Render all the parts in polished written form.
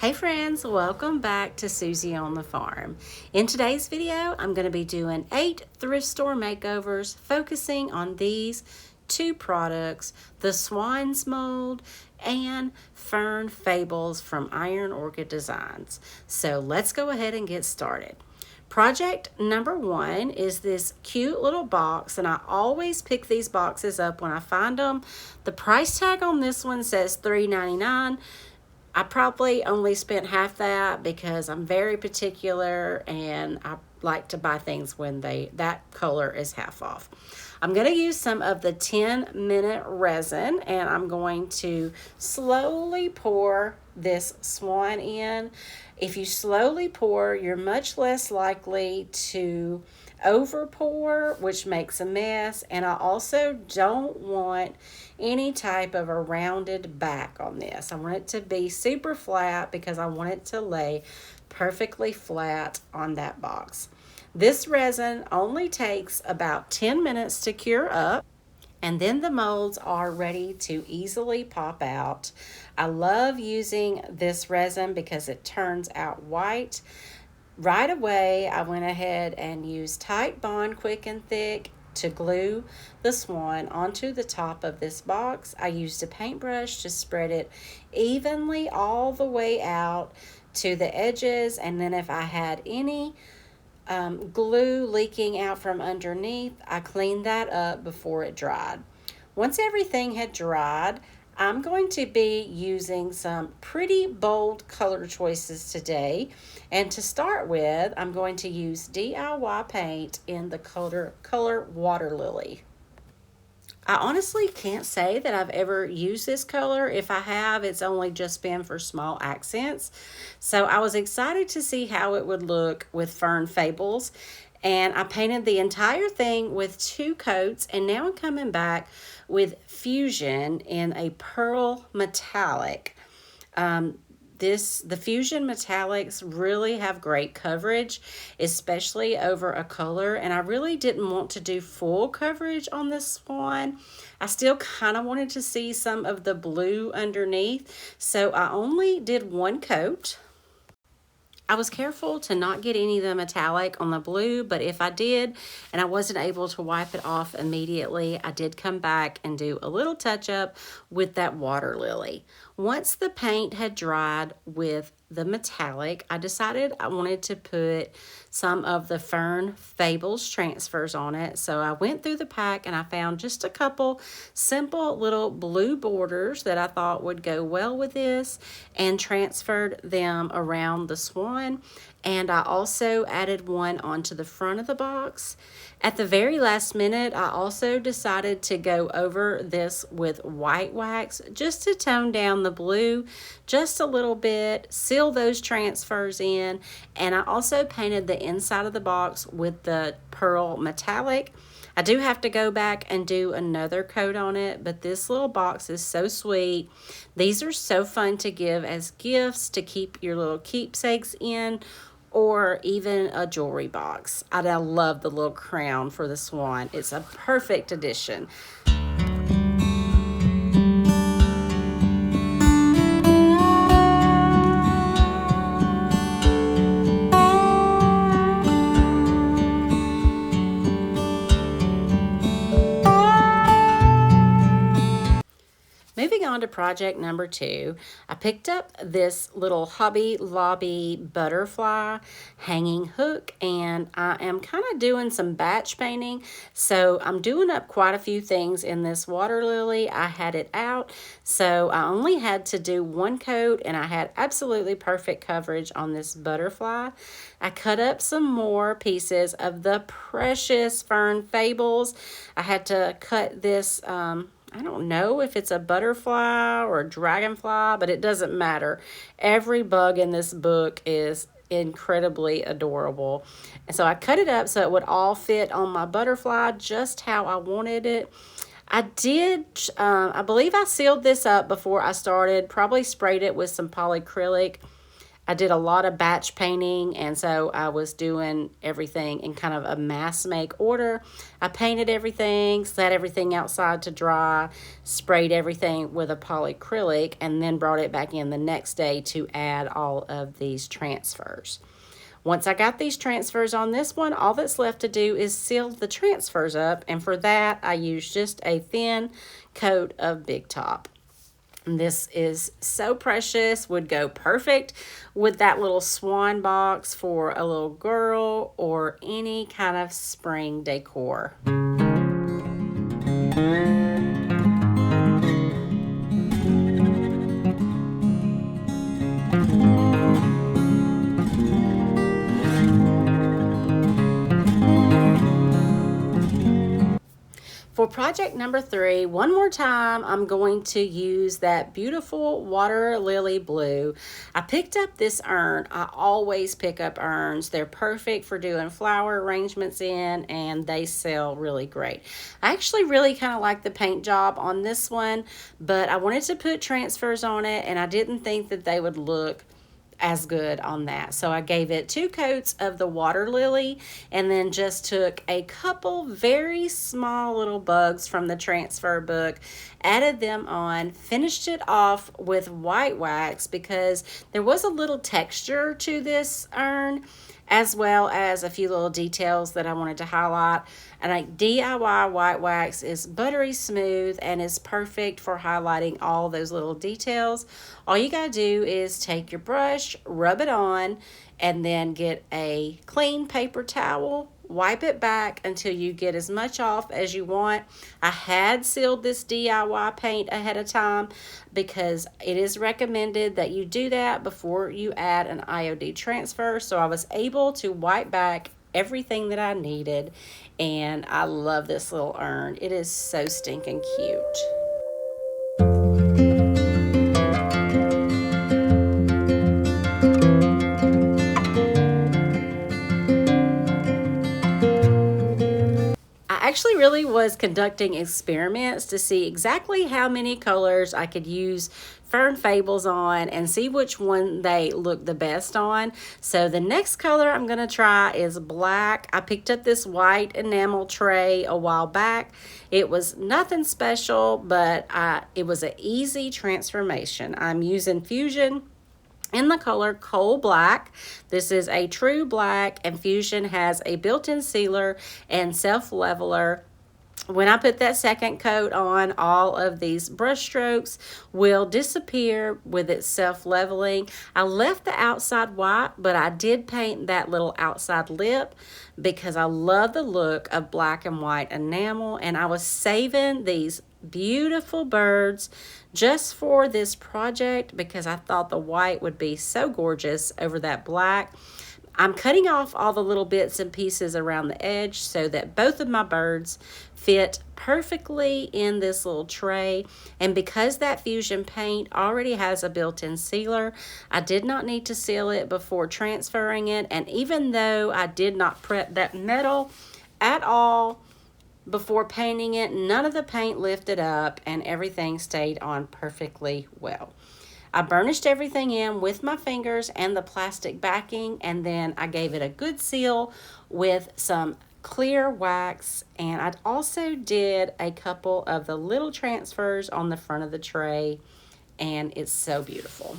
Hey friends, welcome back to Susie on the Farm. In today's video, I'm going to be doing 8 thrift store makeovers focusing on these two products, the Swans mold and Fern Fables from Iron Orchid Designs. So let's go ahead and get started. Project number 1 is this cute little box, and I always pick these boxes up when I find them. The price tag on this one says $3.99. I probably only spent half that because I'm very particular and I like to buy things when that color is half off. I'm going to use some of the 10-minute resin, and I'm going to slowly pour this Swan in. If you slowly pour, you're much less likely to over pour, which makes a mess, and I also don't want any type of a rounded back on this. I want it to be super flat because I want it to lay perfectly flat on that box. This resin only takes about 10 minutes to cure up, and then the molds are ready to easily pop out. I love using this resin because it turns out white. Right away, I went ahead and used Tight Bond Quick and Thick to glue the Swan onto the top of this box. I used a paintbrush to spread it evenly all the way out to the edges, and then if I had any glue leaking out from underneath, I cleaned that up before it dried. Once everything had dried, I'm going to be using some pretty bold color choices today. And to start with, I'm going to use DIY paint in the color Water Lily. I honestly can't say that I've ever used this color. If I have, it's only just been for small accents. So I was excited to see how it would look with Fern Fables. And I painted the entire thing with 2 coats, and now I'm coming back with Fusion in a pearl metallic. The Fusion metallics really have great coverage, especially over a color, and I really didn't want to do full coverage on this Swan. I still kind of wanted to see some of the blue underneath, so I only did 1 coat. I was careful to not get any of the metallic on the blue, but if I did and I wasn't able to wipe it off immediately, I did come back and do a little touch up with that Water Lily. Once the paint had dried with the metallic, I decided I wanted to put some of the Fern Fables transfers on it. So I went through the pack and I found just a couple simple little blue borders that I thought would go well with this and transferred them around the Swan. And I also added one onto the front of the box. At the very last minute, I also decided to go over this with white wax just to tone down the blue just a little bit, seal those transfers in, and I also painted the inside of the box with the pearl metallic. I do have to go back and do another coat on it, but this little box is so sweet. These are so fun to give as gifts to keep your little keepsakes in, or even a jewelry box. I love the little crown for the Swan. It's a perfect addition. Moving on to project number 2, I picked up this little Hobby Lobby butterfly hanging hook, and I am kind of doing some batch painting. So I'm doing up quite a few things in this Water Lily. I had it out, so I only had to do 1 coat, and I had absolutely perfect coverage on this butterfly. I cut up some more pieces of the precious Fern Fables. I had to cut this I don't know if it's a butterfly or a dragonfly, but it doesn't matter. Every bug in this book is incredibly adorable. And so I cut it up so it would all fit on my butterfly just how I wanted it. I believe I sealed this up before I started, probably sprayed it with some polyacrylic. I did a lot of batch painting, and so I was doing everything in kind of a mass make order. I painted everything, set everything outside to dry, sprayed everything with a polyacrylic, and then brought it back in the next day to add all of these transfers. Once I got these transfers on this one, all that's left to do is seal the transfers up, and for that I used just a thin coat of Big Top. This is so precious, would go perfect with that little swan box for a little girl or any kind of spring decor. For project number 3, one more time, I'm going to use that beautiful water lily blue. I picked up this urn. I always pick up urns. They're perfect for doing flower arrangements in, and they sell really great. I actually really kind of like the paint job on this one, but I wanted to put transfers on it, and I didn't think that they would look as good on that. So I gave it 2 coats of the water lily and then just took a couple very small little bugs from the transfer book, added them on, finished it off with white wax because there was a little texture to this urn, as well as a few little details that I wanted to highlight. And a DIY white wax is buttery smooth and is perfect for highlighting all those little details. All you gotta do is take your brush, rub it on, and then get a clean paper towel, wipe it back until you get as much off as you want. I had sealed this DIY paint ahead of time because it is recommended that you do that before you add an IOD transfer. So I was able to wipe back everything that I needed, and I love this little urn. It is so stinking cute. I actually really was conducting experiments to see exactly how many colors I could use Fern Fables on and see which one they look the best on. So the next color I'm going to try is black. I picked up this white enamel tray a while back. It was nothing special, but it was an easy transformation. I'm using Fusion in the color Coal Black. This is a true black, and Fusion has a built-in sealer and self-leveler. When I put that second coat on, all of these brush strokes will disappear with its self-leveling. I left the outside white, but I did paint that little outside lip because I love the look of black and white enamel, and I was saving these beautiful birds just for this project because I thought the white would be so gorgeous over that black. I'm cutting off all the little bits and pieces around the edge so that both of my birds fit perfectly in this little tray. And because that Fusion paint already has a built-in sealer, I did not need to seal it before transferring it. And even though I did not prep that metal at all before painting it, none of the paint lifted up and everything stayed on perfectly well. I burnished everything in with my fingers and the plastic backing, and then I gave it a good seal with some clear wax, and I also did a couple of the little transfers on the front of the tray, and it's so beautiful.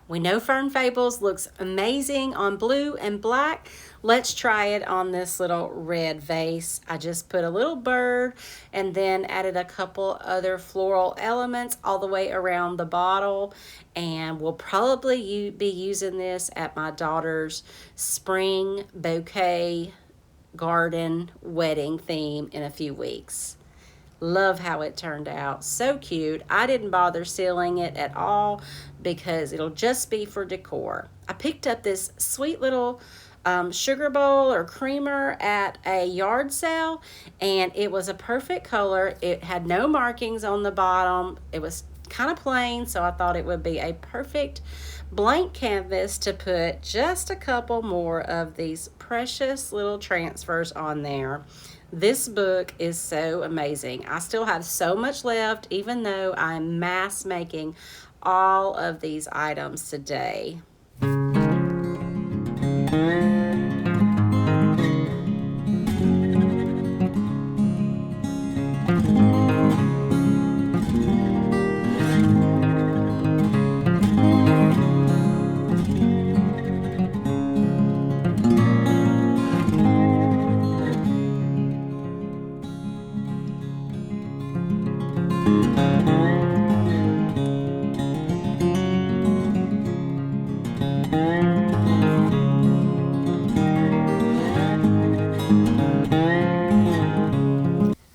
We know Fern Fables looks amazing on blue and black. Let's try it on this little red vase. I just put a little bird and then added a couple other floral elements all the way around the bottle. And we'll probably be using this at my daughter's spring bouquet garden wedding theme in a few weeks. Love how it turned out. So cute. I didn't bother sealing it at all because it'll just be for decor. I picked up this sweet little sugar bowl or creamer at a yard sale, and it was a perfect color. It had no markings on the bottom. It was kind of plain, so I thought it would be a perfect blank canvas to put just a couple more of these precious little transfers on there. This book is so amazing. I still have so much left, even though I'm mass making all of these items today.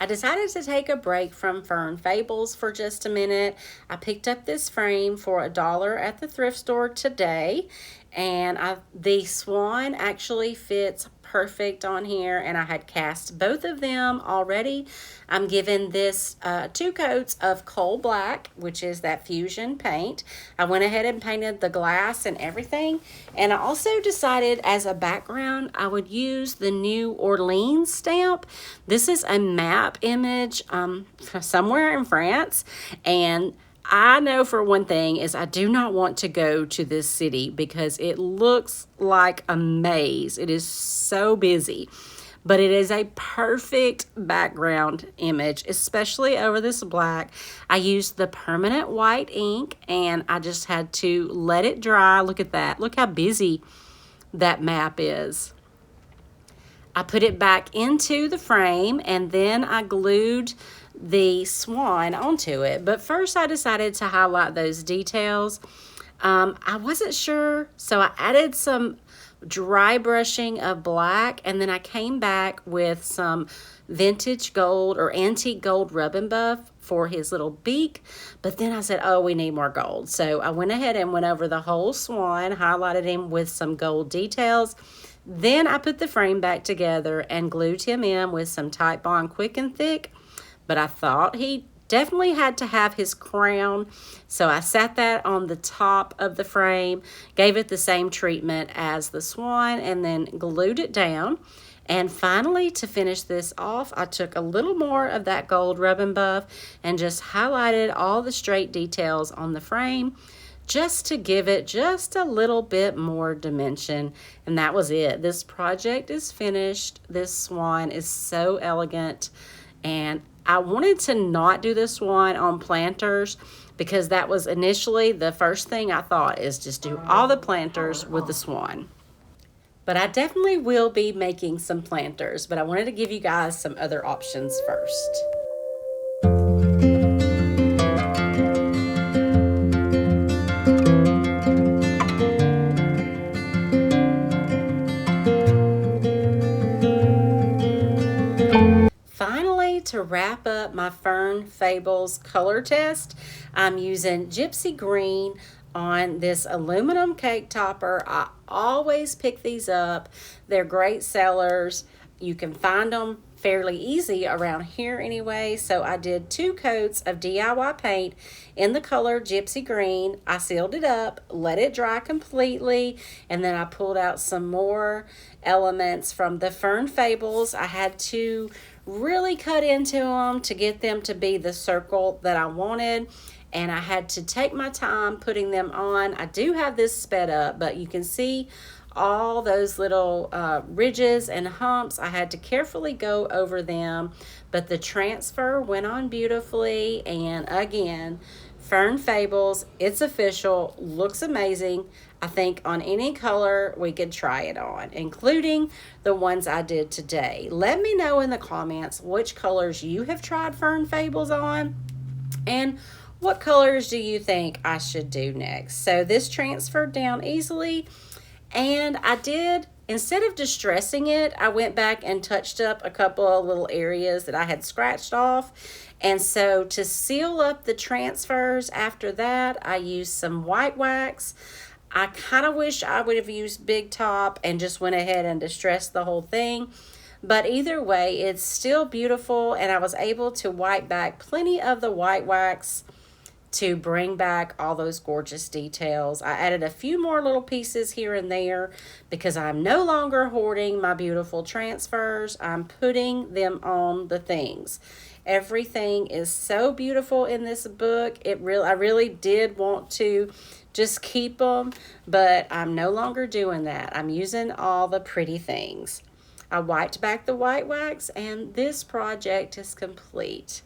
I decided to take a break from Fern Fables for just a minute. I picked up this frame for $1 at the thrift store today, and the Swan actually fits perfect on here, and I had cast both of them already. I'm giving this 2 coats of coal black, which is that fusion paint. I went ahead and painted the glass and everything, and I also decided as a background I would use the New Orleans stamp. This is a map image from somewhere in France, and I know for one thing is I do not want to go to this city because it looks like a maze. It is so busy, but it is a perfect background image, especially over this black. I used the permanent white ink, and I just had to let it dry. Look at that. Look how busy that map is. I put it back into the frame, and then I glued the swan onto it. But first I decided to highlight those details. I wasn't sure, so I added some dry brushing of black, and then I came back with some vintage gold or antique gold rub and buff for his little beak. But then I said, oh, we need more gold. So I went ahead and went over the whole swan, highlighted him with some gold details. Then I put the frame back together and glued him in with some Type Bond Quick and Thick. But I thought he definitely had to have his crown, so I sat that on the top of the frame, gave it the same treatment as the swan, and then glued it down. And finally, to finish this off, I took a little more of that gold rub and buff and just highlighted all the straight details on the frame just to give it just a little bit more dimension. And that was it. This project is finished. This swan is so elegant, and I wanted to not do this one on planters because that was initially the first thing I thought, is just do all the planters with the swan. But I definitely will be making some planters, but I wanted to give you guys some other options first. To wrap up my Fern Fables color test, I'm using Gypsy Green on this aluminum cake topper. I always pick these up. They're great sellers. You can find them fairly easy around here anyway. So I did 2 coats of DIY paint in the color Gypsy Green. I sealed it up, let it dry completely, and then I pulled out some more elements from the Fern Fables. I had to really cut into them to get them to be the circle that I wanted, and I had to take my time putting them on. I do have this sped up, but you can see all those little ridges and humps. I had to carefully go over them, but the transfer went on beautifully. And again, Fern Fables, it's official, looks amazing. I think on any color we could try it on, including the ones I did today. Let me know in the comments which colors you have tried Fern Fables on, and what colors do you think I should do next. So this transferred down easily, and I did, instead of distressing it, I went back and touched up a couple of little areas that I had scratched off. And so to seal up the transfers after that, I used some white wax. I kind of wish I would have used Big Top and just went ahead and distressed the whole thing. But either way, it's still beautiful, and I was able to wipe back plenty of the white wax to bring back all those gorgeous details. I added a few more little pieces here and there because I'm no longer hoarding my beautiful transfers. I'm putting them on the things. Everything is so beautiful in this book. I really did want to just keep them, but I'm no longer doing that. I'm using all the pretty things. I wiped back the white wax, and this project is complete.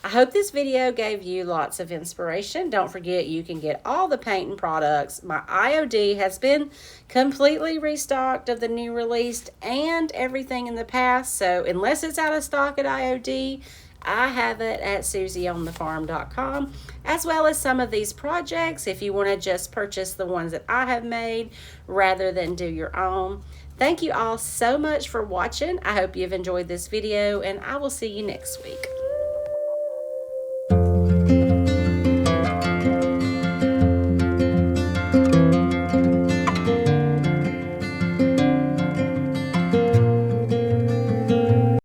I hope this video gave you lots of inspiration. Don't forget, you can get all the painting products. My IOD has been completely restocked of the new released and everything in the past. So unless it's out of stock at IOD, I have it at susieonthefarm.com, as well as some of these projects if you want to just purchase the ones that I have made rather than do your own. Thank you all so much for watching. I hope you've enjoyed this video, and I will see you next week.